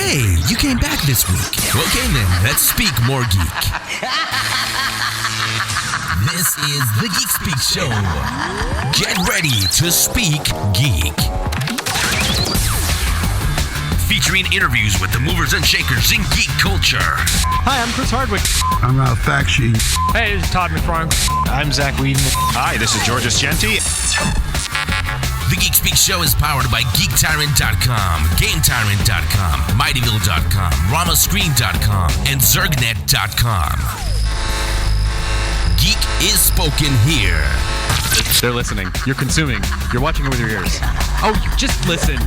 Hey, you came back this week. Okay then, let's speak more geek. This is the Geek Speak Show. Get ready to speak geek. Featuring interviews with the movers and shakers in geek culture. Hi, I'm Chris Hardwick. I'm Ralph Bakshi. Hey, this is Todd McFarlane. I'm Zach Whedon. Hi, this is George Ascenti. The Geek Speak Show is powered by GeekTyrant.com, GameTyrant.com, MightyVille.com, RamaScreen.com, and ZergNet.com. Geek is spoken here. They're listening. You're consuming. You're watching it with your ears. Oh, just listen.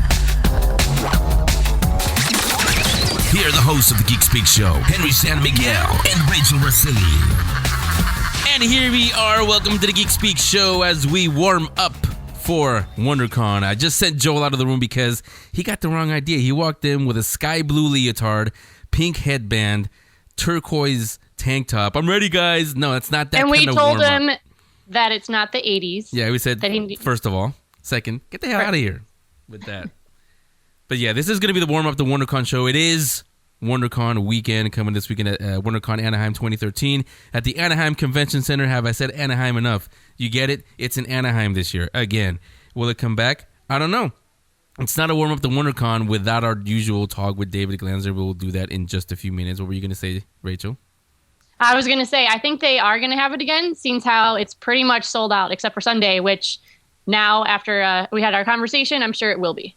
Here are the hosts of the Geek Speak Show, Henry San Miguel and Rachel Rossini. And here we are. Welcome to the Geek Speak Show as we warm up for WonderCon. I just sent Joel out of the room because he got the wrong idea. He walked in with a sky blue leotard, pink headband, turquoise tank top. I'm ready, guys. No, it's not that. And we told him that it's not the 80s. Yeah, we said, first of all. Second, get the hell out of here with that. But yeah, this is going to be the warm-up to WonderCon show. It is WonderCon weekend coming this weekend at WonderCon Anaheim 2013 at the Anaheim Convention Center. Have I said Anaheim enough? You get it? It's in Anaheim this year. Again, will it come back? I don't know. It's not a warm-up to WonderCon without our usual talk with David Glanzer. We'll do that in just a few minutes. What were you going to say, Rachel? I was going to say, I think they are going to have it again, seeing how it's pretty much sold out, except for Sunday, which now, after we had our conversation, I'm sure it will be.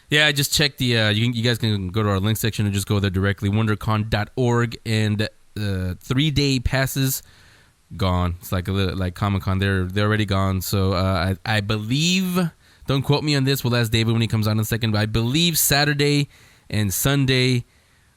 Yeah, I just checked the, you guys can go to our link section and just go there directly, wondercon.org, and 3-day passes, gone. It's like a little, like Comic-Con, they're already gone. So I believe, don't quote me on this, we'll ask David when he comes on in a second, but I believe Saturday and Sunday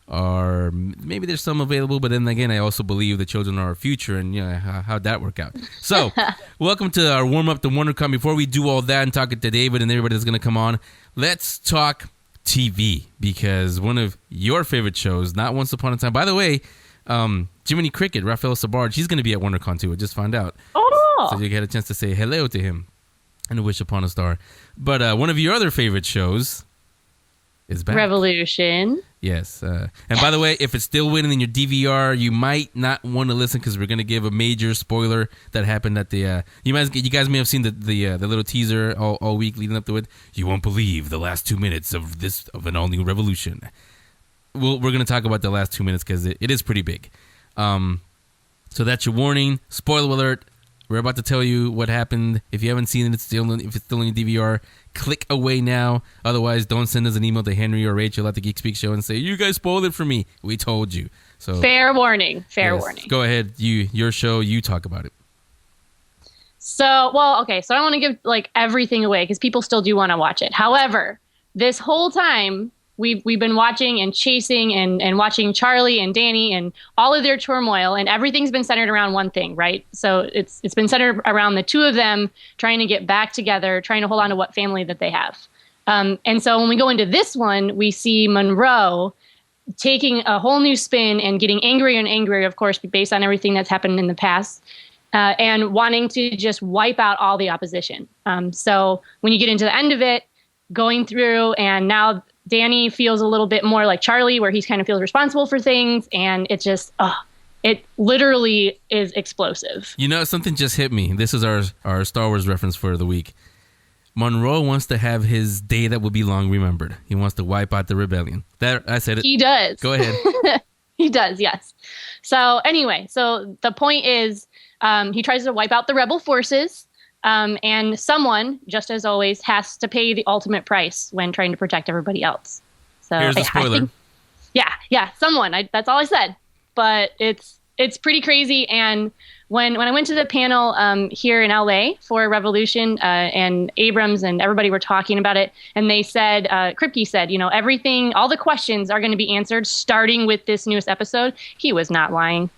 are, maybe there's some available, but then again, I also believe the children are our future, and how'd that work out? So, welcome to our warm-up to WonderCon. Before we do all that and talk to David and everybody that's going to come on, let's talk TV, because one of your favorite shows, not Once Upon a Time. By the way, Jiminy Cricket, Raphael Sabarge, he's going to be at WonderCon too. I just found out. Oh! So you get a chance to say hello to him and wish upon a star. But one of your other favorite shows is back. Revolution. Yes. And by the way, if it's still waiting in your DVR, you might not want to listen because we're going to give a major spoiler that happened at the... you guys may have seen the little teaser all week leading up to it. You won't believe the last 2 minutes of an all-new Revolution. We're going to talk about the last 2 minutes because it is pretty big. So that's your warning. Spoiler alert. We're about to tell you what happened. If you haven't seen it, if it's still in your DVR, click away now. Otherwise, don't send us an email to Henry or Rachel at the Geek Speak Show and say, you guys spoiled it for me. We told you. So fair warning. Fair warning. Go ahead. Your show. You talk about it. So I don't want to give everything away because people still do want to watch it. However, this whole time we've been watching and chasing and watching Charlie and Danny and all of their turmoil, and everything's been centered around one thing, right? So it's been centered around the two of them trying to get back together, trying to hold on to what family that they have. And so when we go into this one, we see Monroe taking a whole new spin and getting angrier and angrier, of course, based on everything that's happened in the past, and wanting to just wipe out all the opposition. So when you get into the end of it, going through, and now Danny feels a little bit more like Charlie, where he kind of feels responsible for things, and it just, it literally is explosive. You know, something just hit me. This is our Star Wars reference for the week. Monroe wants to have his day that will be long remembered. He wants to wipe out the rebellion. That I said it. He does. Go ahead. He does, yes. So anyway, so the point is he tries to wipe out the rebel forces. And someone, just as always, has to pay the ultimate price when trying to protect everybody else. So here's the spoiler. Someone. That's all I said. But it's pretty crazy. And when I went to the panel here in LA for Revolution, and Abrams and everybody were talking about it, and they said, Kripke said, everything, all the questions are going to be answered starting with this newest episode. He was not lying.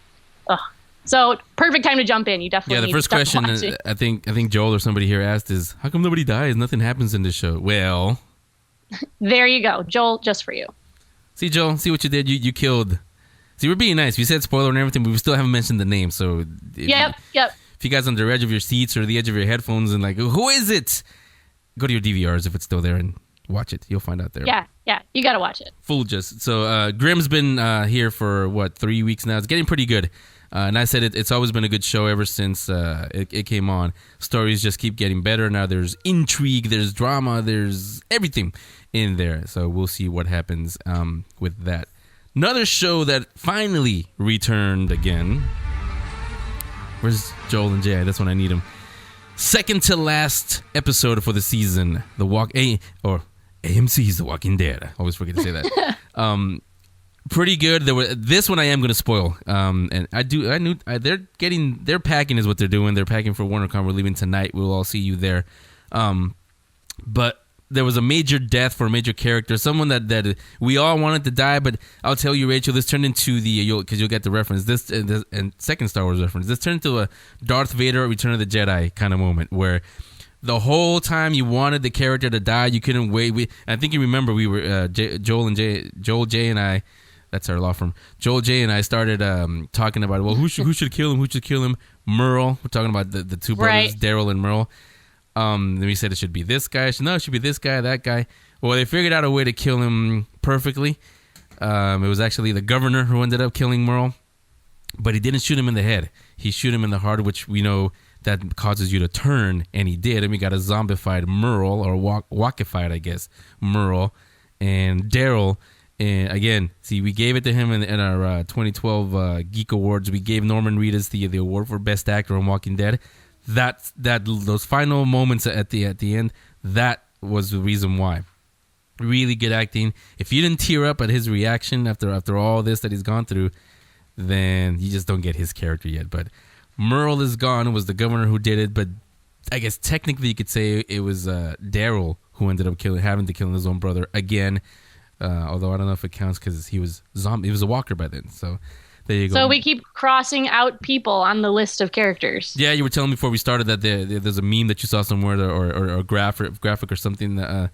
Ugh. So perfect time to jump in. You definitely the first question I think Joel or somebody here asked is, how come nobody dies? Nothing happens in this show. Well, there you go, Joel, just for you. See, Joel, see what you did. You killed. See, we're being nice. We said spoiler and everything, but we still haven't mentioned the name. So yep. If you guys on the edge of your seats or the edge of your headphones and who is it? Go to your DVRs if it's still there and watch it. You'll find out there. Yeah. Yeah, you got to watch it. Fooled us. So Grimm's been here for, 3 weeks now. It's getting pretty good. And I said it's always been a good show ever since it came on. Stories just keep getting better. Now there's intrigue, there's drama, there's everything in there. So we'll see what happens with that. Another show that finally returned again. Where's Joel and Jay? That's when I need them. Second to last episode for the season. AMC's The Walking Dead. I always forget to say that. Pretty good. This one I am going to spoil. And they're packing is what they're doing. They're packing for WonderCon. We're leaving tonight. We'll all see you there. But there was a major death for a major character, someone that we all wanted to die. But I'll tell you, Rachel, this turned into because you'll get the reference. This and second Star Wars reference. This turned into a Darth Vader Return of the Jedi kind of moment where the whole time you wanted the character to die, you couldn't wait. I think you remember we were Joel, Jay, and I. That's our law firm. Joel, Jay, and I started talking about, well, who should kill him? Who should kill him? Merle. We're talking about the two brothers, right. Daryl and Merle. Then we said it should be this guy. No, it should be this guy, that guy. Well, they figured out a way to kill him perfectly. It was actually the governor who ended up killing Merle. But he didn't shoot him in the head. He shoot him in the heart, which we know that causes you to turn, and he did. And we got a zombified Merle, or walkified, I guess, Merle. And Daryl, and again, see, we gave it to him in our 2012 Geek Awards. We gave Norman Reedus the award for Best Actor on Walking Dead. Those final moments at the end, that was the reason why. Really good acting. If you didn't tear up at his reaction after all this that he's gone through, then you just don't get his character yet. But Merle is gone. It was the governor who did it, but I guess technically you could say it was Daryl who ended up having to kill his own brother again. Although I don't know if it counts because he was a walker by then. So there you go. So we keep crossing out people on the list of characters. Yeah, you were telling me before we started that there's a meme that you saw somewhere or a graphic or something that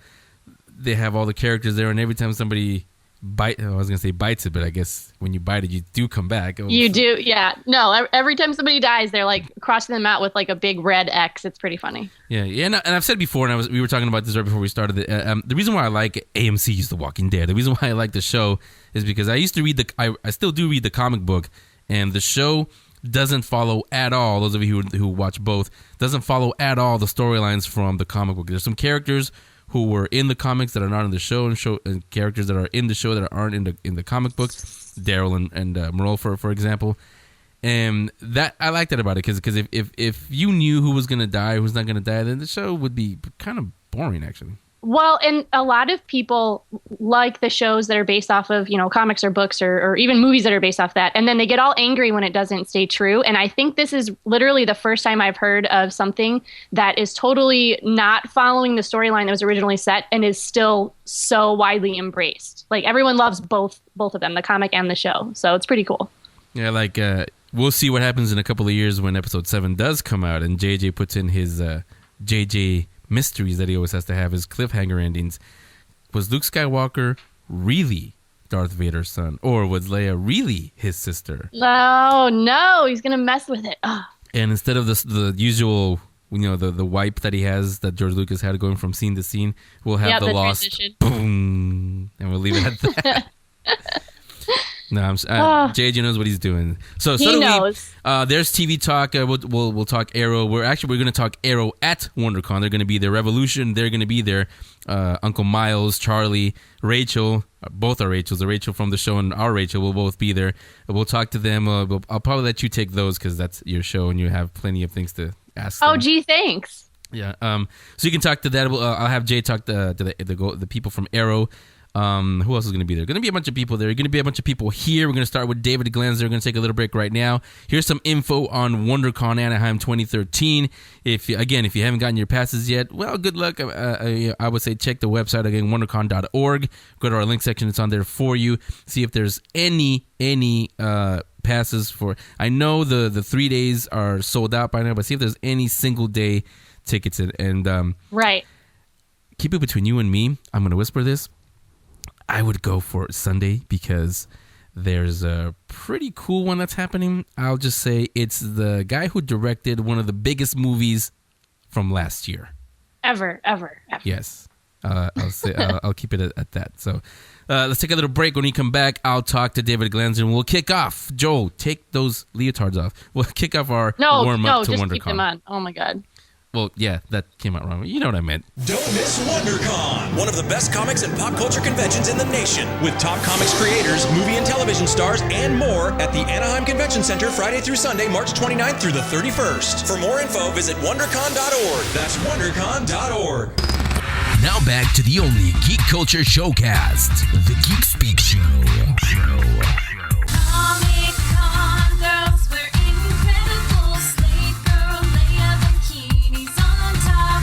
they have all the characters there, and every time somebody bites it, but I guess when you bite it, you do come back. You do, yeah. No, every time somebody dies, they're like crossing them out with like a big red X. It's pretty funny. Yeah. And I've said before, and we were talking about this right before we started. The reason why I like AMC's The Walking Dead, the reason why I like the show is because I used to read I still do read the comic book, and the show doesn't follow at all. Those of you who watch both, doesn't follow at all the storylines from the comic book. There's some characters who were in the comics that are not in the show, and characters that are in the show that aren't in the comic book. Daryl and Merle, for example, and that I like that about it because if you knew who was gonna die, who's not gonna die, then the show would be kind of boring actually. Well, and a lot of people like the shows that are based off of, comics or books or even movies that are based off that. And then they get all angry when it doesn't stay true. And I think this is literally the first time I've heard of something that is totally not following the storyline that was originally set and is still so widely embraced. Like everyone loves both of them, the comic and the show. So it's pretty cool. Yeah, we'll see what happens in a couple of years when episode 7 does come out and JJ puts in his JJ mysteries that he always has to have, his cliffhanger endings. Was Luke Skywalker really Darth Vader's son, or was Leia really his sister? No, he's gonna mess with it. Ugh. And instead of the usual, the wipe that he has, that George Lucas had going from scene to scene, we'll have the lost transition. Boom, and we'll leave it at that. No, JJ knows what he's doing. So he knows. There's TV talk. We'll talk Arrow. We're going to talk Arrow at WonderCon. They're going to be there. Revolution. They're going to be there. Uncle Miles, Charlie, Rachel. Both are Rachels. The Rachel from the show and our Rachel will both be there. We'll talk to them. I'll probably let you take those because that's your show and you have plenty of things to ask them. Oh, gee, thanks. Yeah. So you can talk to that. I'll have Jay talk to the people from Arrow. Who else is going to be there? Going to be a bunch of people there. Going to be a bunch of people here. We're going to start with David Glanzer. We're going to take a little break right now. Here's some info on WonderCon Anaheim 2013. If you haven't gotten your passes yet, well, good luck. I would say check the website again, WonderCon.org. Go to our link section. It's on there for you. See if there's any passes for. I know the 3 days are sold out by now, but see if there's any single day tickets. And right. Keep it between you and me. I'm going to whisper this. I would go for Sunday because there's a pretty cool one that's happening. I'll just say it's the guy who directed one of the biggest movies from last year. Ever. Yes. I'll keep it at that. So let's take a little break. When we come back, I'll talk to David Glanzer, and we'll kick off. Joel, take those leotards off. We'll kick off our warm-up to WonderCon. No, just keep them on. Oh, my God. Well, yeah, that came out wrong. You know what I meant. Don't miss WonderCon, one of the best comics and pop culture conventions in the nation, with top comics creators, movie and television stars, and more at the Anaheim Convention Center Friday through Sunday, March 29th through the 31st. For more info, visit WonderCon.org. That's WonderCon.org. Now back to the only Geek Culture Showcast, the Geek Speak Show. Comic Con girls wear incredible slate girl Leia bikinis on top.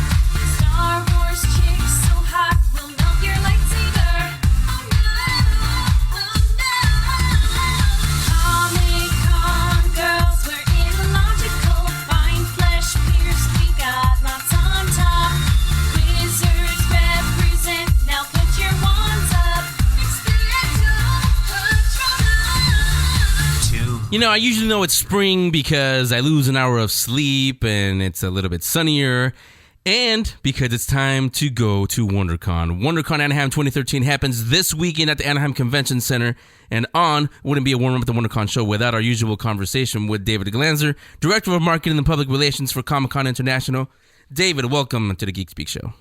Star Wars chicks so hot will melt your lightsaber. Oh no. Comic Con girls wear illogical, fine flesh pierced. We got lots on top. Wizards represent. Now put your wands up. You know, I usually know it's spring because I lose an hour of sleep and it's a little bit sunnier, and because it's time to go to WonderCon. WonderCon Anaheim 2013 happens this weekend at the Anaheim Convention Center, and wouldn't be a warm-up at the WonderCon show without our usual conversation with David Glanzer, Director of Marketing and Public Relations for Comic-Con International. David, welcome to the Geek Speak Show.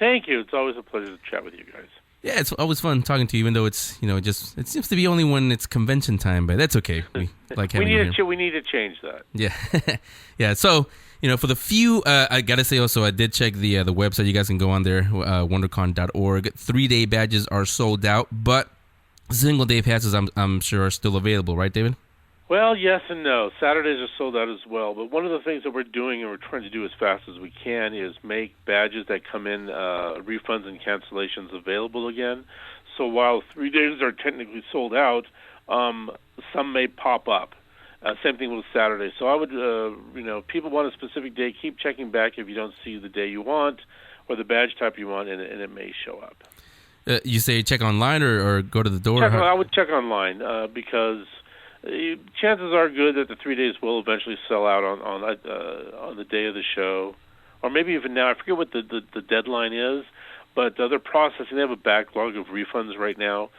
Thank you. It's always a pleasure to chat with you guys. Yeah, it's always fun talking to you, even though it's, it seems to be only when it's convention time, but that's okay. We like having you here. We need to change that. Yeah. Yeah, so, for the few, I got to say also, I did check the website. You guys can go on there, wondercon.org. 3-day badges are sold out, but single-day passes, I'm sure, are still available, right, David? Well, yes and no. Saturdays are sold out as well, but one of the things that we're doing and we're trying to do as fast as we can is make badges that come in, refunds and cancellations available again. So while 3 days are technically sold out, some may pop up. Same thing with Saturday. So I would, people want a specific day, keep checking back if you don't see the day you want or the badge type you want, and it may show up. You say check online or go to the door? I would check online because chances are good that the 3 days will eventually sell out on the day of the show, or maybe even now. I forget what the deadline is, but they're processing. They have a backlog of refunds right now,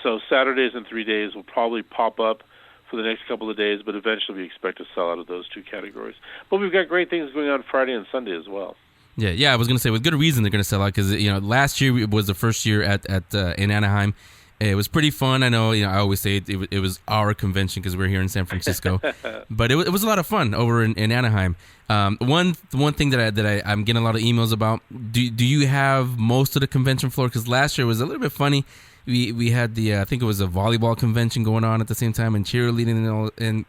so Saturdays and 3 days will probably pop up for the next couple of days, but eventually we expect to sell out of those two categories. But we've got great things going on Friday and Sunday as well. Yeah. I was going to say with good reason they're going to sell out because last year was the first year at in Anaheim. It was pretty fun. I know, I always say it was our convention because we're here in San Francisco, but it was a lot of fun over in Anaheim. One thing that I'm getting a lot of emails about. Do you have most of the convention floor? Because last year was a little bit funny. We had I think it was a volleyball convention going on at the same time and cheerleading and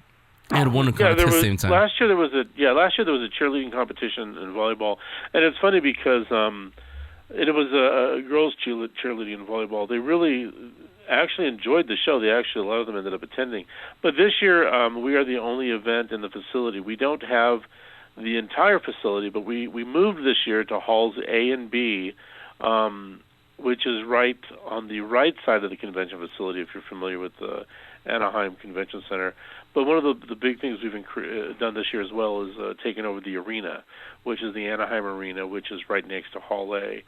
WonderCon at the same time. Last year there was a cheerleading competition in volleyball, and it's funny because it was a girls' cheerleading and volleyball. They really actually enjoyed the show. A lot of them ended up attending. But this year, we are the only event in the facility. We don't have the entire facility, but we moved this year to halls A and B, which is right on the right side of the convention facility, if you're familiar with the Anaheim Convention Center. But one of the big things we've done this year as well is taking over the arena, which is the Anaheim Arena, which is right next to Hall A.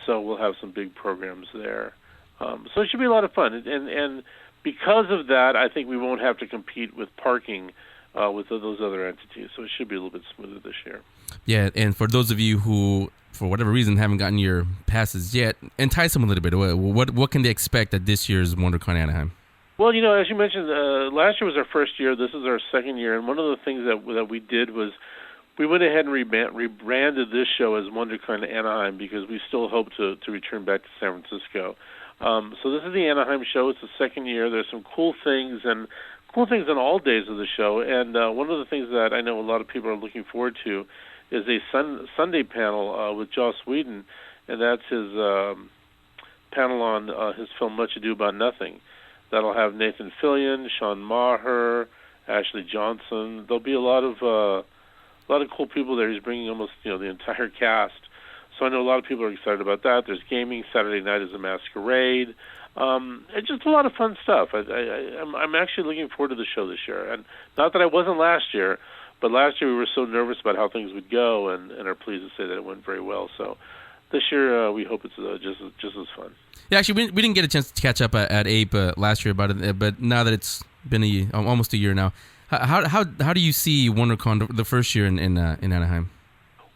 So we'll have some big programs there. So it should be a lot of fun. And because of that, I think we won't have to compete with parking with those other entities. So it should be a little bit smoother this year. Yeah, and for those of you who, for whatever reason, haven't gotten your passes yet, entice them a little bit. What can they expect at this year's WonderCon Anaheim? Well, as you mentioned, last year was our first year. This is our second year. And one of the things that we did was we went ahead and rebranded this show as WonderCon Anaheim because we still hope to return back to San Francisco. So this is the Anaheim show. It's the second year. There's some cool things on all days of the show. And one of the things that I know a lot of people are looking forward to is a Sunday panel with Joss Whedon, and that's his panel on his film Much Ado About Nothing. That'll have Nathan Fillion, Sean Maher, Ashley Johnson. There'll be a lot of cool people there. He's bringing almost the entire cast. So I know a lot of people are excited about that. There's gaming. Saturday night is a masquerade. It's just a lot of fun stuff. I'm actually looking forward to the show this year. And not that I wasn't last year, but last year we were so nervous about how things would go and are pleased to say that it went very well. So this year we hope it's just as fun. Yeah, actually, we didn't get a chance to catch up at Ape last year about it, but now that it's been almost a year now, how do you see WonderCon the first year in Anaheim?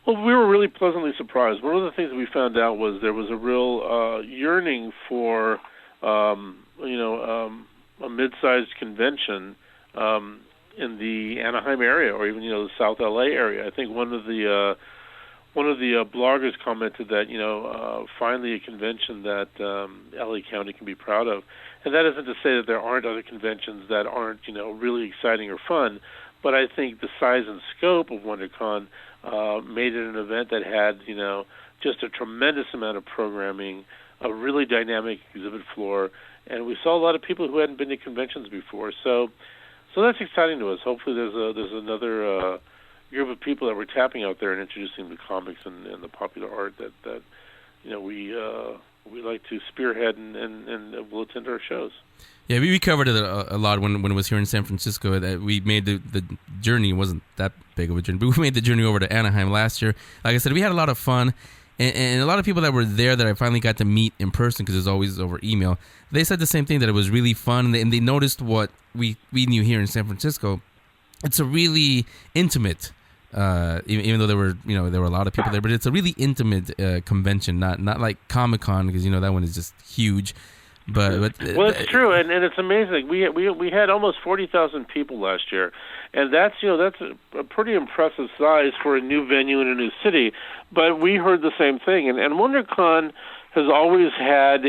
Well, we were really pleasantly surprised. One of the things that we found out was there was a real yearning for a mid-sized convention in the Anaheim area, or even the South LA area. I think one of the bloggers commented that finally a convention that LA County can be proud of, and that isn't to say that there aren't other conventions that aren't really exciting or fun, but I think the size and scope of WonderCon made it an event that had just a tremendous amount of programming, a really dynamic exhibit floor, and we saw a lot of people who hadn't been to conventions before. So that's exciting to us. Hopefully, there's another group of people that we're tapping out there and introducing the comics and the popular art that we like to spearhead and will attend our shows. Yeah, we covered it a lot when it was here in San Francisco. That we made the journey. It wasn't that big of a journey, but we made the journey over to Anaheim last year. Like I said, we had a lot of fun. And a lot of people that were there that I finally got to meet in person, because it was always over email, they said the same thing, that it was really fun, and they noticed what we knew here in San Francisco. It's a really intimate, even though there were a lot of people there, but it's a really intimate convention, not like Comic-Con, because that one is just huge. But well, it's true, and it's amazing. We had almost 40,000 people last year, and that's a pretty impressive size for a new venue in a new city. But we heard the same thing, and WonderCon has always had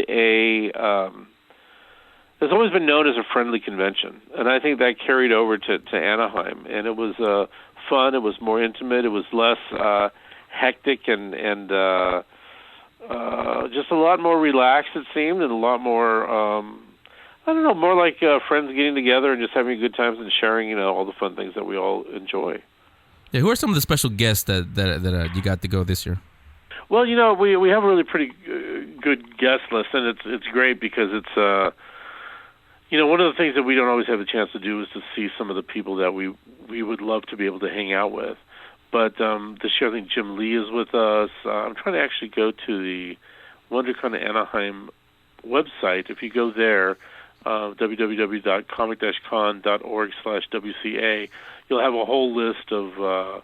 has always been known as a friendly convention, and I think that carried over to Anaheim, and it was fun. It was more intimate. It was less hectic and just a lot more relaxed, it seemed, and a lot more, more like friends getting together and just having good times and sharing, all the fun things that we all enjoy. Yeah, who are some of the special guests that you got to go this year? Well, we have a really pretty good guest list, and it's great because it's, one of the things that we don't always have a chance to do is to see some of the people that we would love to be able to hang out with. But this year, I think Jim Lee is with us. I'm trying to actually go to the WonderCon Anaheim website. If you go there, www.comic-con.org/WCA, you'll have a whole list of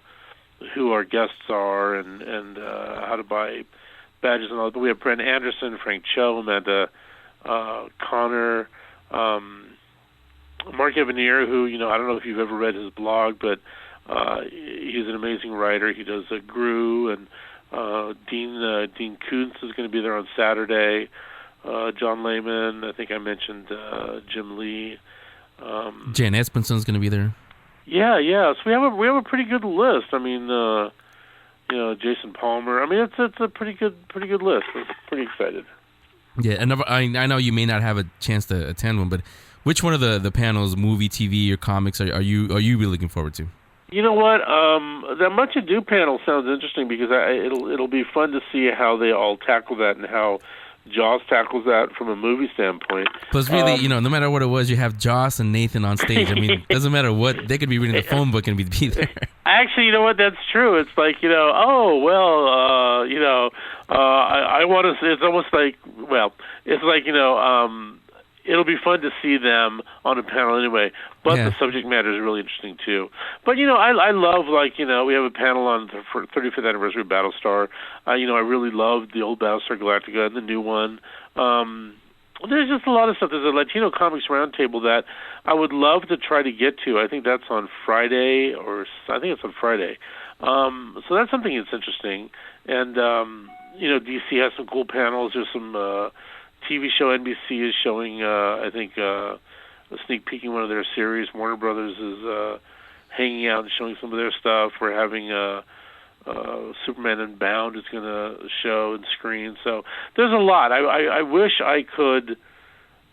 who our guests are and how to buy badges and all. But we have Brent Anderson, Frank Cho, Amanda Connor, Mark Evanier, who, I don't know if you've ever read his blog, but he's an amazing writer. He does a Gru, and Dean Koontz is going to be there on Saturday. John Lehman, I think I mentioned Jim Lee. Jan Espenson's going to be there. Yeah. So we have a pretty good list. I mean, Jason Palmer. I mean, it's a pretty good list. I'm pretty excited. Yeah, and I know you may not have a chance to attend one, but which one of the panels, movie, TV, or comics, are you really looking forward to? You know what? The Much Ado panel sounds interesting because it'll be fun to see how they all tackle that and how Joss tackles that from a movie standpoint. Plus, really, no matter what it was, you have Joss and Nathan on stage. I mean, it doesn't matter what. They could be reading the phone book and be there. Actually, you know what? That's true. It's like, I want to. It's almost like, it's like, it'll be fun to see them on a panel anyway. But the subject matter is really interesting too. But I love, we have a panel on the 35th anniversary of Battlestar. I really loved the old Battlestar Galactica and the new one. There's just a lot of stuff. There's a Latino Comics Roundtable that I would love to try to get to. I think that's on Friday, it's on Friday. So that's something that's interesting. And DC has some cool panels. There's some TV show NBC is showing, a sneak peeking one of their series. Warner Brothers is hanging out and showing some of their stuff. We're having Superman Unbound is going to show and screen. So there's a lot. I wish I could,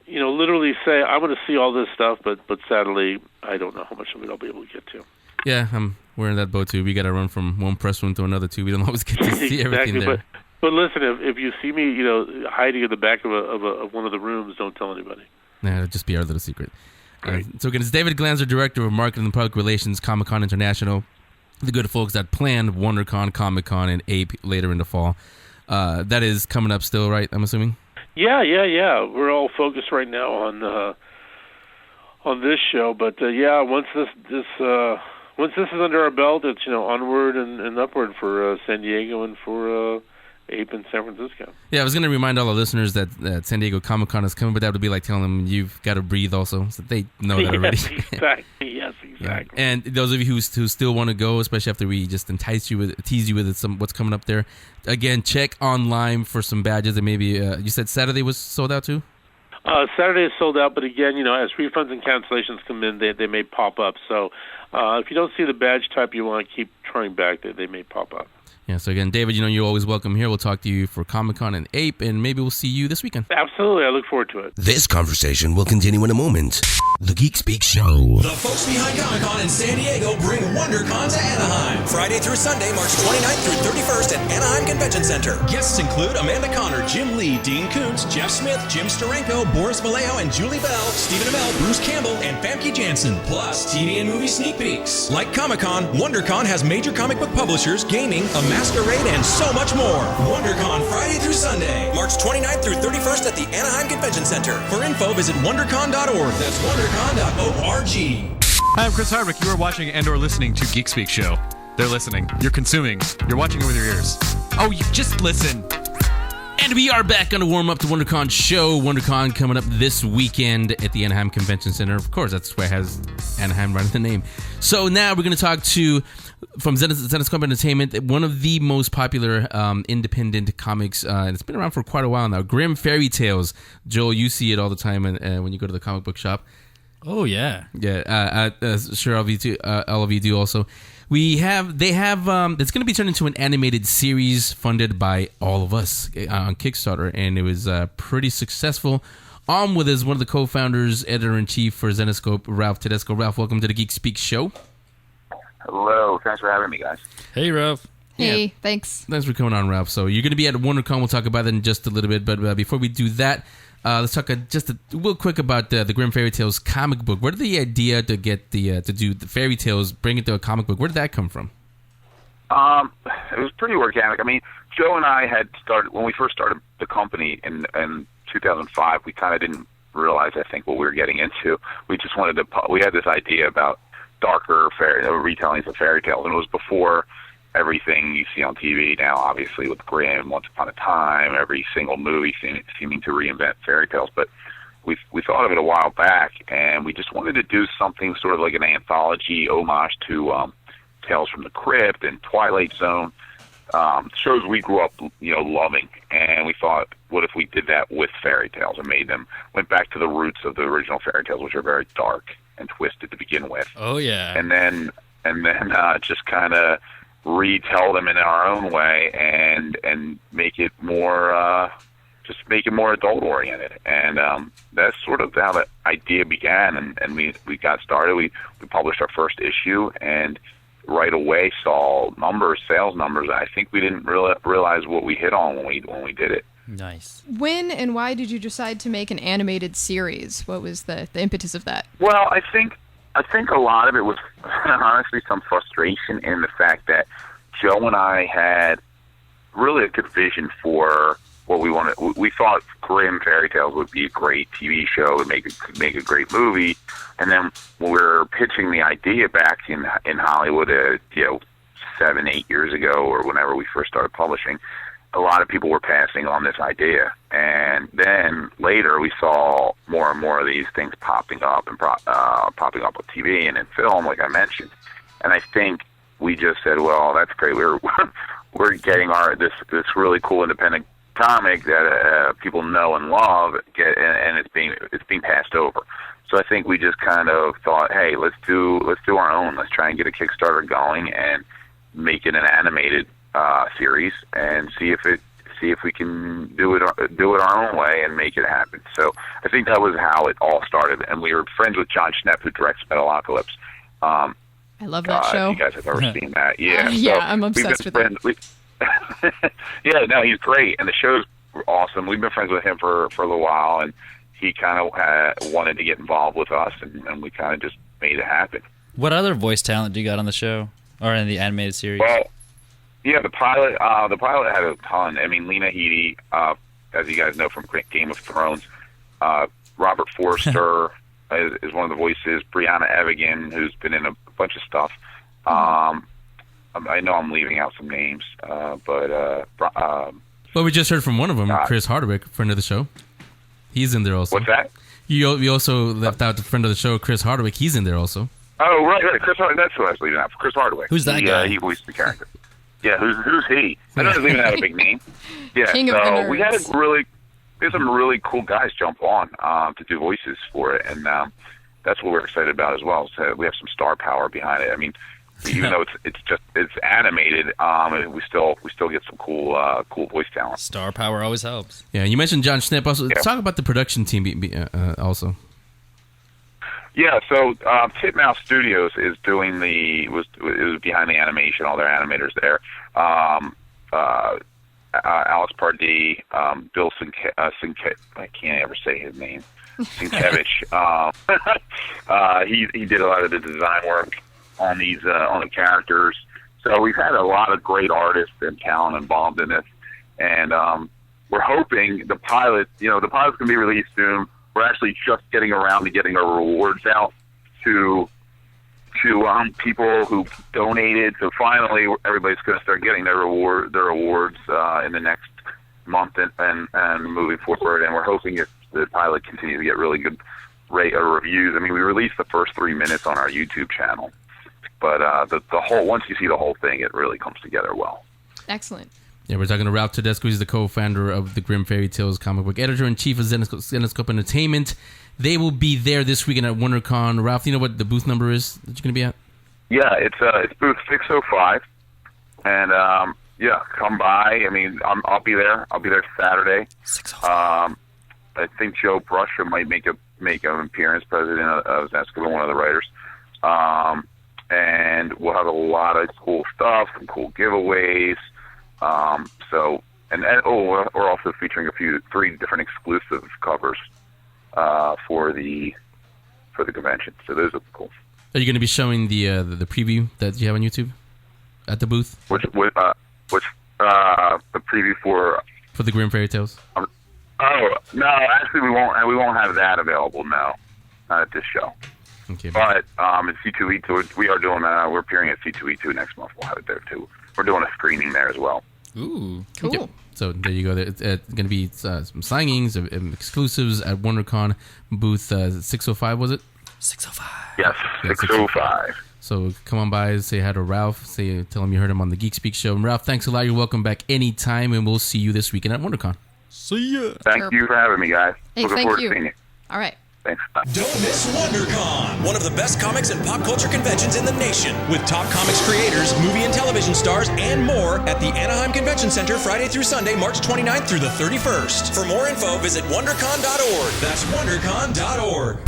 literally say I'm going to see all this stuff, but sadly I don't know how much of it I'll be able to get to. Yeah, we're in that boat too. We got to run from one press room to another too. We don't always get to see everything there. But listen, if you see me, hiding in the back of one of the rooms, don't tell anybody. Nah, it'll just be our little secret. So again, it's David Glanzer, Director of Marketing and Public Relations, Comic-Con International, the good folks that planned WonderCon, Comic-Con, and Ape later in the fall. That is coming up still, right? I'm assuming. Yeah. We're all focused right now on this show, but once this is under our belt, it's onward and upward for San Diego and for Ape in San Francisco. Yeah, I was going to remind all the listeners that San Diego Comic-Con is coming, but that would be like telling them you've got to breathe also. So they know that already. Yes, exactly. And those of you who still want to go, especially after we just tease you with what's coming up there, again, check online for some badges. And maybe you said Saturday was sold out too? Saturday is sold out, but again, as refunds and cancellations come in, they may pop up. So if you don't see the badge type you want, keep trying back. They may pop up. Yeah, so again, David, you're always welcome here. We'll talk to you for Comic-Con and Ape, and maybe we'll see you this weekend. Absolutely. I look forward to it. This conversation will continue in a moment. The Geek Speak Show. The folks behind Comic-Con in San Diego bring WonderCon to Anaheim. Friday through Sunday, March 29th through 31st at Anaheim Convention Center. Guests include Amanda Connor, Jim Lee, Dean Koontz, Jeff Smith, Jim Steranko, Boris Vallejo, and Julie Bell, Stephen Amell, Bruce Campbell, and Famke Janssen. Plus, TV and movie sneak peeks. Like Comic-Con, WonderCon has major comic book publishers, gaming, a masquerade, and so much more. WonderCon Friday through Sunday, March 29th through 31st at the Anaheim Convention Center. For info, visit WonderCon.org. That's WonderCon.org. Hi, I'm Chris Hardwick. You are watching and/or listening to Geek Speak Show. They're listening. You're consuming. You're watching it with your ears. Oh, you just listen. And we are back on the warm up to WonderCon show. WonderCon coming up this weekend at the Anaheim Convention Center. Of course, that's why it has Anaheim right in the name. So now we're going to talk to, from Tedesco Entertainment, one of the most popular independent comics, and it's been around for quite a while now, Grimm Fairy Tales. Joel, you see it all the time when you go to the comic book shop. Oh, yeah. Yeah, sure, all of you do also. They have it's going to be turned into an animated series funded by all of us on Kickstarter, and it was pretty successful. On with us, one of the co-founders, editor-in-chief for Zenescope, Ralph Tedesco. Ralph, welcome to the Geek Speak Show. Hello, thanks for having me, guys. Hey, Ralph. Hey, thanks. Thanks for coming on, Ralph. So you're going to be at WonderCon. We'll talk about that in just a little bit, but before we do that, let's talk just a real quick about the Grimm Fairy Tales comic book. Where did the idea to get to do the fairy tales, bring it to a comic book, where did that come from? It was pretty organic. I mean, Joe and I had started, when we first started the company in 2005, we kind of didn't realize, I think, what we were getting into. We just wanted to, we had this idea about darker retellings of fairy tales, and it was before everything you see on TV now, obviously, with Grimm, Once Upon a Time, every single movie seeming to reinvent fairy tales. But we thought of it a while back, and we just wanted to do something sort of like an anthology homage to Tales from the Crypt and Twilight Zone, shows we grew up, loving. And we thought, what if we did that with fairy tales and went back to the roots of the original fairy tales, which are very dark and twisted to begin with. Oh, yeah. And then just kind of retell them in our own way and make it more adult oriented. And that's sort of how the idea began. And we got started. We published our first issue and right away saw sales numbers. I think we didn't realize what we hit on when we did it. Nice. When and why did you decide to make an animated series? What was the impetus of that? Well, I think a lot of it was honestly some frustration in the fact that Joe and I had really a good vision for what we wanted. We thought Grimm Fairy Tales would be a great TV show and make a great movie. And then when we were pitching the idea back in Hollywood, 7-8 years ago, or whenever we first started publishing, a lot of people were passing on this idea. And then later we saw more and more of these things popping up and popping up on TV and in film, like I mentioned. And I think we just said, well, that's great. We're getting this really cool independent comic that people know and love, and it's being passed over. So I think we just kind of thought, hey, let's do our own. Let's try and get a Kickstarter going and make it an animated series and see if we can do it our own way and make it happen. So I think that was how it all started. And we were friends with John Schnepp, who directs Metalocalypse. I love that show. If you guys have ever seen that, yeah. Yeah, I'm obsessed with it. Yeah, no, he's great, and the show's awesome. We've been friends with him for a little while, and he kind of wanted to get involved with us, and we kind of just made it happen. What other voice talent do you got on the show or in the animated series? Yeah, the pilot had a ton. I mean, Lena Headey, as you guys know from Game of Thrones, Robert Forster is one of the voices. Brianna Evigan, who's been in a bunch of stuff. I know I'm leaving out some names, but well, we just heard from one of them, Chris Hardwick, friend of the show. He's in there also. What's that? You also left out the friend of the show, Chris Hardwick. He's in there also. Oh, right. Chris Hardwick. That's who I was leaving out. Chris Hardwick. Who's that guy? He voiced the character. Yeah, who's he? I don't even have a big name. Yeah, King of the so nerds. we had some really cool guys jump on to do voices for it, and that's what we're excited about as well. So we have some star power behind it. I mean, even though it's animated, we still get some cool voice talent. Star power always helps. Yeah, you mentioned John Schnapp. Also, talk about the production team also. Yeah, so Titmouse Studios is doing was behind the animation, all their animators there. Alex Pardee, Bill Sienkiewicz, I can't ever say his name. Sienkiewicz. He did a lot of the design work on the characters. So we've had a lot of great artists and talent involved in this, and we're hoping the pilot's going to be released soon. We're actually just getting around to getting our rewards out to people who donated. So finally, everybody's going to start getting their awards in the next month and moving forward. And we're hoping if the pilot continues to get really good reviews. I mean, we released the first 3 minutes on our YouTube channel, but the whole, once you see the whole thing, it really comes together well. Excellent. Yeah, we're talking to Ralph Tedesco. He's the co-founder of the Grimm Fairy Tales comic book, editor-in-chief of Zenescope Entertainment. They will be there this weekend at WonderCon. Ralph, do you know what the booth number is that you're going to be at? Yeah, it's booth 605, and come by. I mean, I'll be there. I'll be there Saturday. 605. I think Joe Brusha might make an appearance, president of Zenescope, one of the writers. And we'll have a lot of cool stuff, some cool giveaways. We're also featuring 3 different exclusive covers for the convention. So those are cool. Are you going to be showing the preview that you have on YouTube at the booth? Which the preview for the Grimm Fairy Tales? Oh no, actually we won't have that available. No, not at this show. Okay, but at C2E2 we are doing we're appearing at C2E2 next month. We'll have it there too. We're doing a screening there as well. Ooh, cool. Okay. So there you go. It's going to be some signings, exclusives at WonderCon booth 605. Was it? 605. Yes, 605. So come on by, say hi to Ralph, tell him you heard him on the Geek Speak show. And Ralph, thanks a lot. You're welcome back anytime, and we'll see you this weekend at WonderCon. See ya. Thank you for having me, guys. Hey, Looking thank forward you. to seeing you. All right. Thanks. Don't miss WonderCon, one of the best comics and pop culture conventions in the nation, with top comics creators, movie and television stars, and more at the Anaheim Convention Center Friday through Sunday, March 29th through the 31st. For more info, visit WonderCon.org. That's WonderCon.org.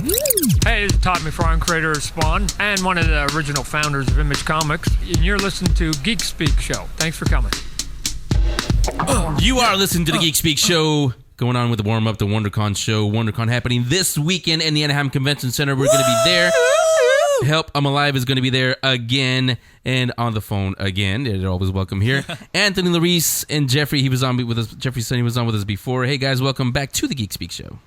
Hey, this is Todd McFarlane, creator of Spawn, and one of the original founders of Image Comics, and you're listening to Geek Speak Show. Thanks for coming. You are listening to the Geek Speak show. Going on with the warm-up, the WonderCon show. WonderCon happening this weekend in the Anaheim Convention Center. We're going to be there. Help, I'm Alive is going to be there again and on the phone again. They're always welcome here. Anthony, Larice, and Jeffrey. He was on with us. Jeffrey said he was on with us before. Hey, guys, welcome back to the Geek Speak show.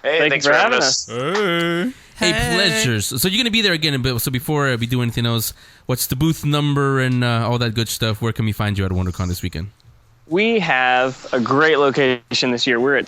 Hey, thanks for having us. Hey, pleasures. So you're going to be there again. So before we do anything else, what's the booth number and all that good stuff? Where can we find you at WonderCon this weekend? We have a great location this year. We're at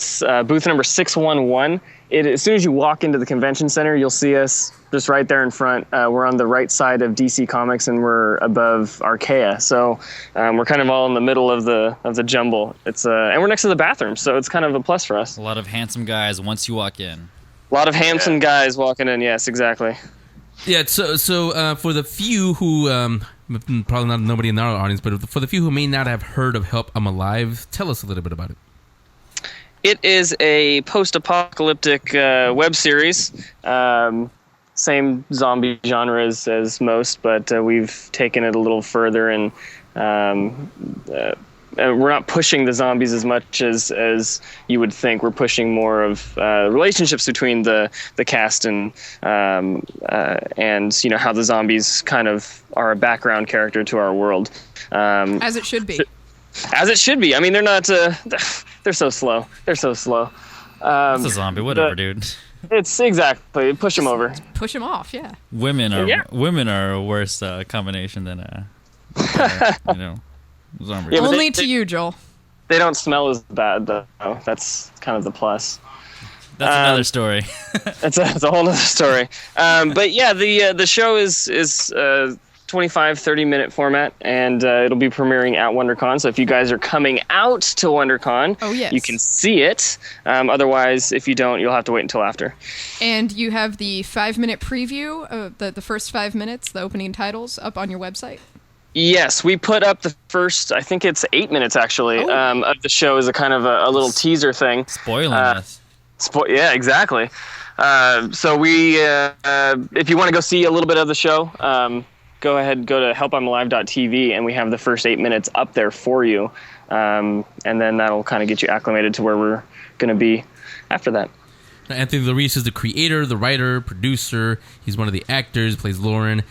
booth number 611. As soon as you walk into the convention center, you'll see us just right there in front. We're on the right side of DC Comics, and we're above Archaea. So we're kind of all in the middle of the jumble. It's and we're next to the bathroom, so it's kind of a plus for us. A lot of handsome guys once you walk in. A lot of handsome guys walking in. Yes, exactly. Yeah. So for the few who. Probably not nobody in our audience, but for the few who may not have heard of Help, I'm Alive, tell us a little bit about it. It is a post-apocalyptic web series. Same zombie genre as most, but we've taken it a little further and we're not pushing the zombies as much as you would think. We're pushing more of relationships between the cast and how the zombies kind of are a background character to our world. As it should be. As it should be. I mean, they're not. They're so slow. It's a zombie, whatever, dude. It's exactly push them over. Push them off, yeah. Women are a worse combination than zombies. Yeah, Only to you, Joel. They don't smell as bad, though. That's kind of the plus. That's another story. It's a whole other story. But yeah, the show is 25-30 minute format, and it'll be premiering at WonderCon. So if you guys are coming out to WonderCon, you can see it. Otherwise, if you don't, you'll have to wait until after. And you have the 5-minute preview of the first 5 minutes, the opening titles, up on your website? Yes, we put up the first, I think it's 8 minutes actually, of the show as a kind of a little teaser thing. Spoiling us. Yeah, exactly. So we, if you want to go see a little bit of the show, go ahead, go to helpimalive.tv, and we have the first 8 minutes up there for you. And then that'll kind of get you acclimated to where we're going to be after that. Anthony Larice is the creator, the writer, producer. He's one of the actors, plays Lauren.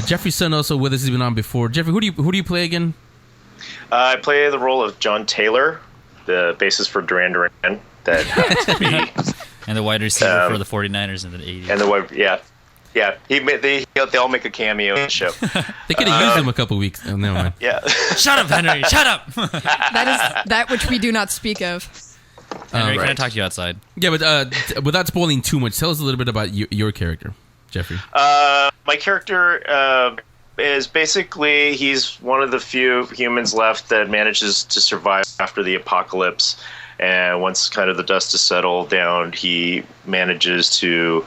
Jeffrey's son also with us. He's been on before. Jeffrey, who do you play again? I play the role of John Taylor, the bassist for Duran Duran. That happens to be... and the wide receiver for the 49ers in the 80s. And yeah. They all make a cameo in the show. They could have used him a couple weeks. Oh, never mind. Yeah. Shut up, Henry. Shut up. That is that which we do not speak of. Henry, can I talk to you outside? Yeah, but without spoiling too much, tell us a little bit about your character, Jeffrey. My character is basically, he's one of the few humans left that manages to survive after the apocalypse. And once kind of the dust is settled down, he manages to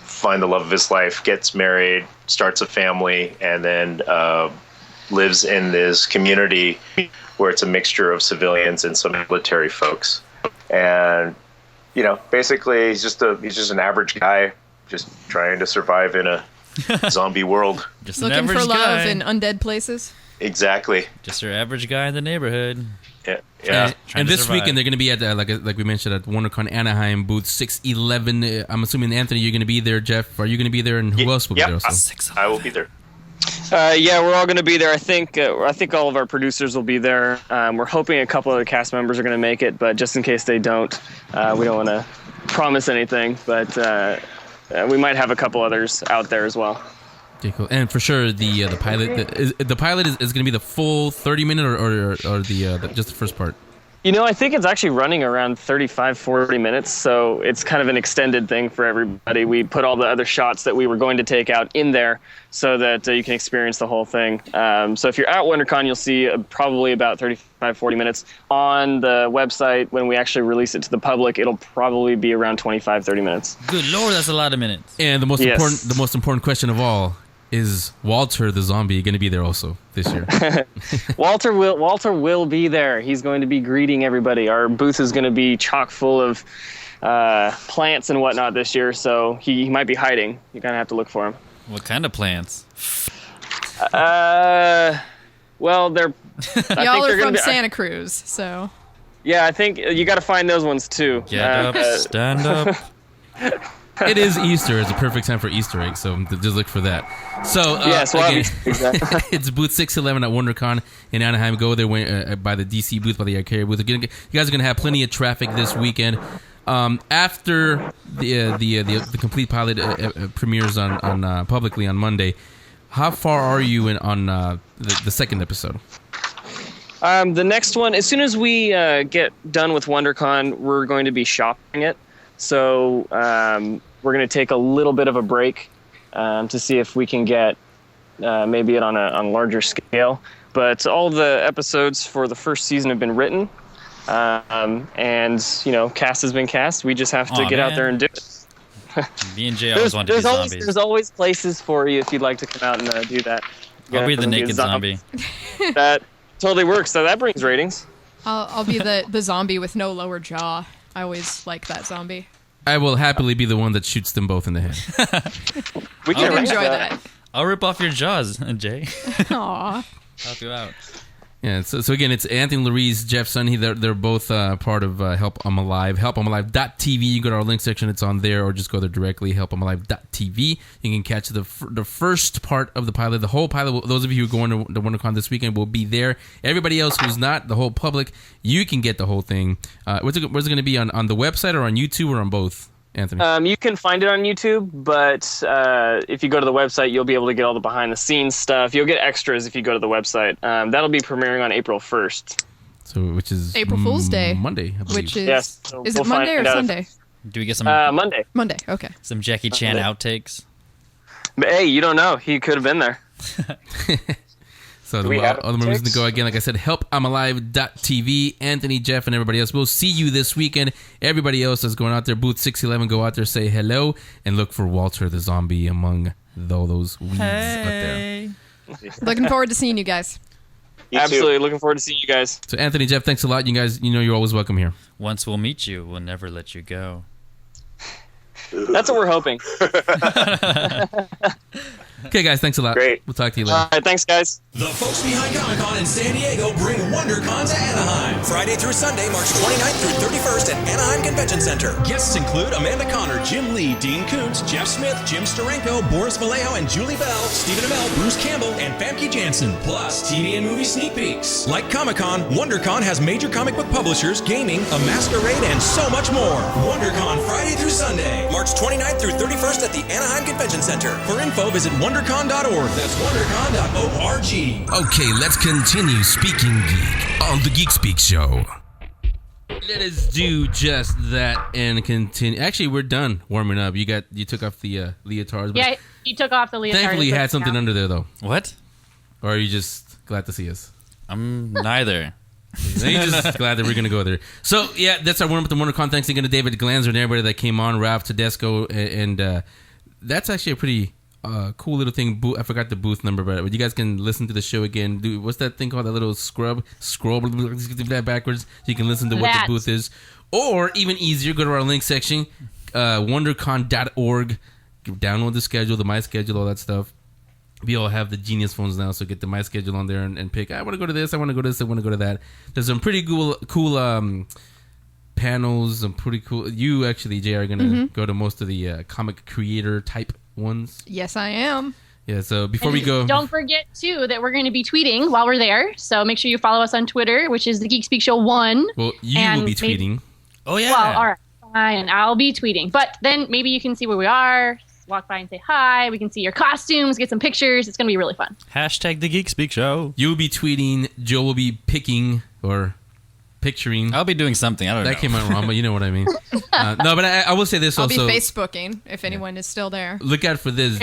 find the love of his life, gets married, starts a family, and then lives in this community where it's a mixture of civilians and some military folks. And basically he's just an average guy just trying to survive in a zombie world. Just looking for love in undead places. Exactly. Just your average guy in the neighborhood. Yeah. And this weekend they're going to be at like we mentioned at WonderCon Anaheim booth 611. I'm assuming Anthony, you're going to be there. Jeff, are you going to be there? And who else will be there? Also? I will be there. Yeah, we're all going to be there. I think all of our producers will be there. We're hoping a couple of the cast members are going to make it, but just in case they don't, we don't want to promise anything. But we might have a couple others out there as well. Okay, cool. And for sure, the pilot the pilot is going to be the full 30-minute or the just the first part. I think it's actually running around 35-40 minutes, so it's kind of an extended thing for everybody. We put all the other shots that we were going to take out in there so that you can experience the whole thing. So if you're at WonderCon, you'll see probably about 35-40 minutes. On the website, when we actually release it to the public, it'll probably be around 25-30 minutes. Good Lord, that's a lot of minutes. And the most important question of all, is Walter the zombie going to be there also this year? Walter will be there. He's going to be greeting everybody. Our booth is going to be chock full of plants and whatnot this year, so he might be hiding. You're going to have to look for him. What kind of plants? Well, they're... Y'all are from Santa Cruz, so... Yeah, I think you got to find those ones too. Get up, stand up. It is Easter. It's a perfect time for Easter eggs, so just look for that. So, yes, well, again, exactly. It's booth 611 at WonderCon in Anaheim. Go there by the DC booth, by the Arcadia booth. You guys are going to have plenty of traffic this weekend. After the complete pilot premieres on publicly on Monday, how far are you on the second episode? The next one, as soon as we get done with WonderCon, we're going to be shopping it. So we're going to take a little bit of a break to see if we can get maybe it on a larger scale. But all the episodes for the first season have been written, and cast has been cast. We just have to get out there and do it. Me and Jay always want to be zombies. There's always places for you if you'd like to come out and do that. I'll be the naked zombie. That totally works. So that brings ratings. I'll be the zombie with no lower jaw. I always like that zombie. I will happily be the one that shoots them both in the head. We can enjoy that. I'll rip off your jaws, Jay. Aw. Help you out. Yeah, so again, it's Anthony, Larice, Jeff, Sunny. They're both part of Help I'm Alive. HelpI'mAlive.tv. You go to our link section, it's on there, or just go there directly, HelpI'mAlive.tv. You can catch the first part of the pilot. The whole pilot, those of you who are going to WonderCon this weekend will be there. Everybody else who's not, the whole public, you can get the whole thing. Where's it going to be, on the website or on YouTube or on both? Anthony? You can find it on YouTube, but if you go to the website, you'll be able to get all the behind-the-scenes stuff. You'll get extras if you go to the website. That'll be premiering on April 1st. So, which is April Fool's Day. Monday, I believe. Which is... Yes. So Is it Monday or Sunday? Do we get some... Monday. Monday, okay. Some Jackie Chan outtakes? But, hey, you don't know. He could have been there. So all the more reason to go again. Like I said, HelpI'mAlive.tv. Anthony, Jeff, and everybody else. We'll see you this weekend. Everybody else that's going out there, booth 611, go out there, say hello, and look for Walter the Zombie among all those weeds out there. Looking forward to seeing you guys. Absolutely. Looking forward to seeing you guys. So Anthony, Jeff, thanks a lot. You guys, you're always welcome here. Once we'll meet you, we'll never let you go. That's what we're hoping. Okay, guys, thanks a lot. Great. We'll talk to you later. All right, thanks, guys. The folks behind Comic-Con in San Diego bring WonderCon to Anaheim. Friday through Sunday, March 29th through 31st at Anaheim Convention Center. Guests include Amanda Connor, Jim Lee, Dean Koontz, Jeff Smith, Jim Steranko, Boris Vallejo, and Julie Bell, Stephen Amell, Bruce Campbell, and Famke Janssen. Plus, TV and movie sneak peeks. Like Comic-Con, WonderCon has major comic book publishers, gaming, a masquerade, and so much more. WonderCon Friday through Sunday, March 29th through 31st at the Anaheim Convention Center. For info, visit WonderCon.org. That's WonderCon.org. Okay, let's continue speaking geek on the Geek Speak Show. Let us do just that and continue. Actually, we're done warming up. You took off the leotards. But Yeah, he took off the leotard. thankfully, you had something under there, though. What? Or are you just glad to see us? I'm neither. You're just glad that we're going to go there. So, yeah, that's our warm up to WonderCon. Thanks again to David Glanzer and everybody that came on, Ralph, Tedesco, and that's actually a pretty cool little thing. I forgot the booth number, but you guys can listen to the show again. What's that thing called? That little scroll that backwards so you can listen to what the booth is. Or, even easier, go to our link section, WonderCon.org. Download the schedule, the My Schedule, all that stuff. We all have the Genius phones now, so get the My Schedule on there and pick, I want to go to this, I want to go to this, I want to go to that. There's some pretty cool panels, some pretty cool... You, actually, Jay, are going to go to most of the comic creator type ones. Yes, I am. Yeah, so before we go... Don't forget, too, that we're going to be tweeting while we're there. So make sure you follow us on Twitter, which is the Geek Speak Show 1. Well, you will be tweeting. Oh, yeah. Well, all right. Fine, I'll be tweeting. But then maybe you can see where we are, walk by and say hi. We can see your costumes, get some pictures. It's going to be really fun. Hashtag the Geek Speak Show. You'll be tweeting. Joe will be picking or picturing. I'll be doing something. I don't know. That came out wrong, but you know what I mean. No, but I will say this I'll also. be Facebooking if anyone is still there. Look out for this.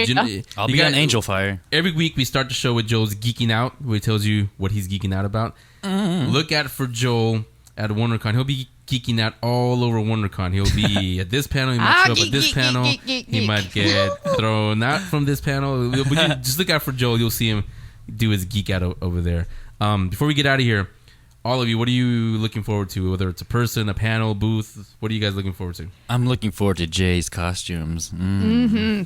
I'll be on Angel Fire. Every week we start the show with Joel's Geeking Out, where he tells you what he's geeking out about. Look out for Joel at WonderCon. He'll be geeking out all over WonderCon. He'll be at this panel. He might show up at this panel. He might get thrown out from this panel. Just look out for Joel. You'll see him do his geek out over there. Before we get out of here, all of you, what are you looking forward to? Whether it's a person, a panel, booth, what are you guys looking forward to? I'm looking forward to Jay's costumes.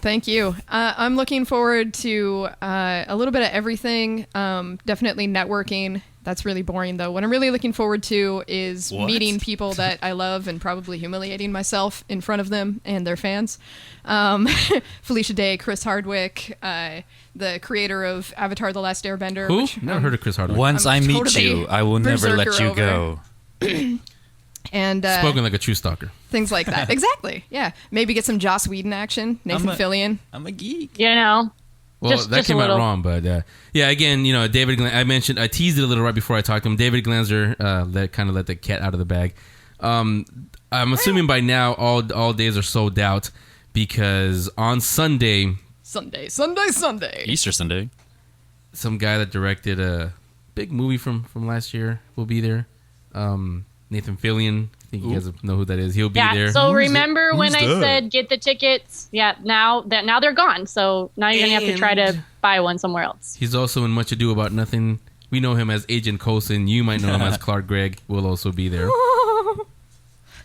Thank you. I'm looking forward to a little bit of everything. Definitely networking. That's really boring, though. What I'm really looking forward to is meeting people that I love and probably humiliating myself in front of them and their fans. Felicia Day, Chris Hardwick, the creator of Avatar: The Last Airbender. Who? Never heard of Chris Hardwick. Once I meet you, I will never let you go. And spoken like a true stalker. Things like that. Exactly. Yeah. Maybe get some Joss Whedon action. Nathan Fillion. I'm a geek. You know. Well, that came out wrong, but yeah, again, David. I teased it a little right before I talked to him. David Glanzer, let the cat out of the bag. I'm assuming by now all days are sold out because on Sunday, Easter Sunday, some guy that directed a big movie from last year will be there. Nathan Fillion. I think you guys know who that is. He'll be there. So remember when I said get the tickets? Yeah, now they're gone. So now you're gonna have to try to buy one somewhere else. He's also in Much Ado About Nothing. We know him as Agent Coulson. You might know him as Clark Gregg. Will also be there.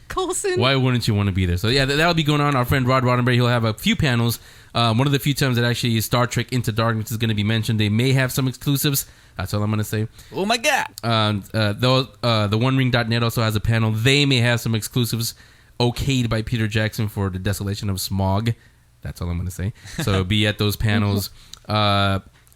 Coulson. Why wouldn't you want to be there? So yeah, that'll be going on. Our friend Rod Roddenberry, he'll have a few panels. One of the few times that actually Star Trek Into Darkness is going to be mentioned. They may have some exclusives. That's all I'm going to say. Oh my God. The OneRing.net also has a panel. They may have some exclusives okayed by Peter Jackson for The Desolation of Smog. That's all I'm going to say. So be at those panels.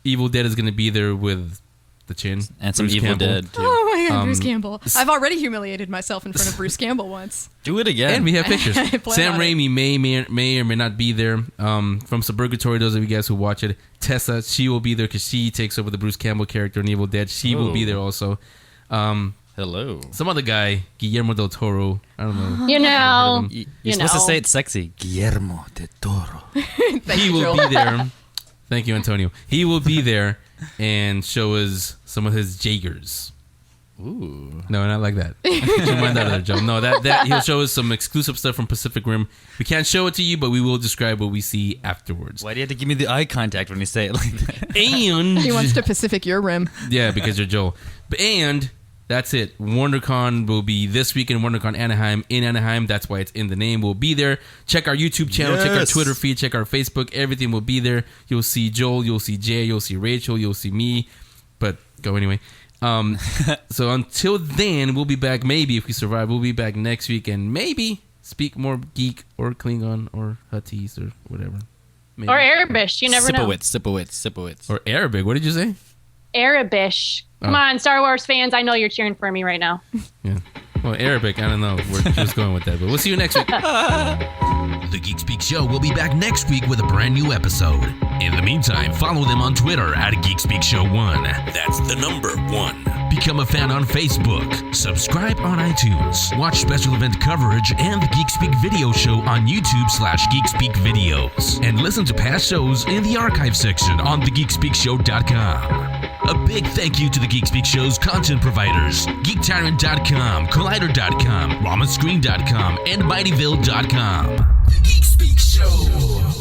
Evil Dead is going to be there with the Chin. And some Bruce Evil Campbell. Dead, too. Oh my God, Bruce Campbell. I've already humiliated myself in front of Bruce Campbell once. Do it again. And we have pictures. I plan Sam on Raimi may or may not be there. From Suburgatory, those of you guys who watch it. Tessa, she will be there because she takes over the Bruce Campbell character in Evil Dead. She will be there also. Hello. Some other guy, Guillermo del Toro. I don't know. You know. You're supposed to say it sexy. Guillermo del Toro. He will be there. Thank you, Antonio. He will be there and show us some of his Jaegers. Ooh. No, not like that. Keep mind that other joke. No, that he'll show us some exclusive stuff from Pacific Rim. We can't show it to you, but we will describe what we see afterwards. Why do you have to give me the eye contact when you say it like that? And He wants to Pacific your rim. yeah, because you're Joel. And that's it. WonderCon will be this weekend. WonderCon Anaheim in Anaheim. That's why it's in the name. We'll be there. Check our YouTube channel. Check our Twitter feed. Check our Facebook. Everything will be there. You'll see Joel. You'll see Jay. You'll see Rachel. You'll see me. But go anyway. So until then, we'll be back. Maybe if we survive, we'll be back next week and maybe speak more geek or Klingon or Huttese or whatever. Maybe. Or Arabish. You never know. Sipowitz. Or Arabic. What did you say? Arabish. Come on, Star Wars fans. I know you're cheering for me right now. Yeah. Well, Arabic, I don't know. We're just going with that. But we'll see you next week. The Geek Speak Show will be back next week with a brand new episode. In the meantime, follow them on Twitter at Geek Speak Show 1. That's the number 1. Become a fan on Facebook. Subscribe on iTunes. Watch special event coverage and the Geek Speak video show on YouTube/Geek Speak Videos. And listen to past shows in the archive section on thegeekspeakshow.com. A big thank you to the Geek Speak Show's content providers, GeekTyrant.com, Collider.com, RamaScreen.com, and MightyVille.com. The Geek Speak Show.